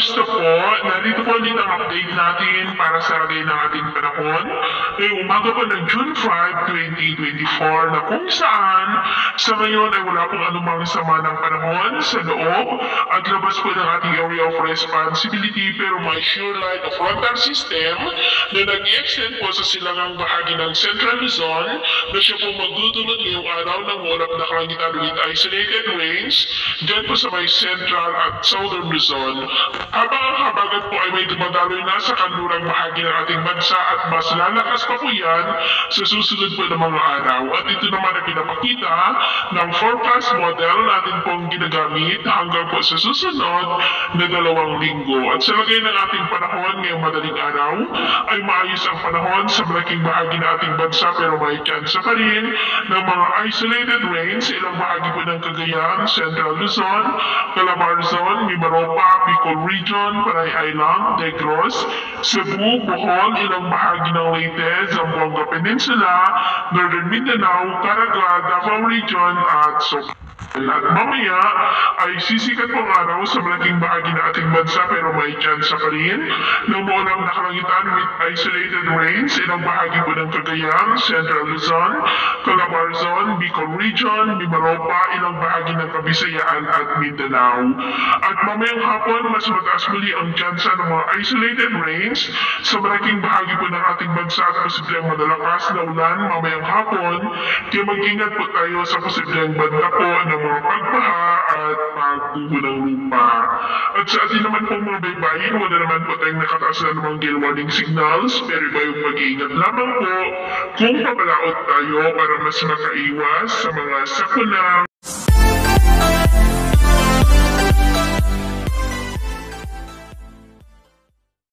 kamusta po? Narito po ulit ang update natin para sa lagay ng ating panahon. Ngayong umaga po ng June 5, 2024 na kung saan sa ngayon ay wala pong anumang sama ng panahon sa loob at labas po ng ating area of responsibility, pero may sure line of frontal system na nag-extend po sa silangang bahagi ng Central Luzon na siya po magdudulot ngayong araw ng ulap na kalangitan with isolated rains dyan po sa may Central at Southern Luzon. Habang ang habagat po ay may dumadaloy na sa kanlurang bahagi ng ating bansa at mas lalakas pa po yan sa susunod po ng mga araw. At ito naman ay pinapakita ng forecast model natin pong ginagamit hanggang po sa susunod na 2 linggo. At sa lagay ng ating panahon ngayong madaling araw ay maayos ang panahon sa malaking bahagi ng ating bansa, pero may chance pa rin ng mga isolated rains sa ilang bahagi po ng Cagayan, Central Luzon, Calabarzon, Mimaropa, Bicol Region, Panay Island, Negros, Cebu, Bohol, ilang bahagi ng Leyte, Zamboanga Peninsula, Northern Mindanao, Caraga, Davao Region at Socorro. At mamaya ay sisikat pong araw sa malaking bahagi ng ating bansa, pero may chance pa rin ng maulang na kalangitan with isolated rains sa ilang bahagi po ng Cagayan, Central Luzon, Calabarzon, Bicol Region, Mimaropa, ilang bahagi ng Kabisayaan at Mindanao. At mamayang hapon, mas mataas muli ang chance ng mga isolated rains sa malaking bahagi po ng ating bansa at posibleng malalakas na ulan mamayang hapon, kaya mag-ingat po tayo sa posibleng banda po ng mga pagbaha at pagguho ng lupa. At sa atin naman pong mga baybayin, wala naman po tayong nakataas na namang gale warning signals, pero iba yung mag-iingat lamang po kung papalaot tayo para mas makaiwas sa mga sakuna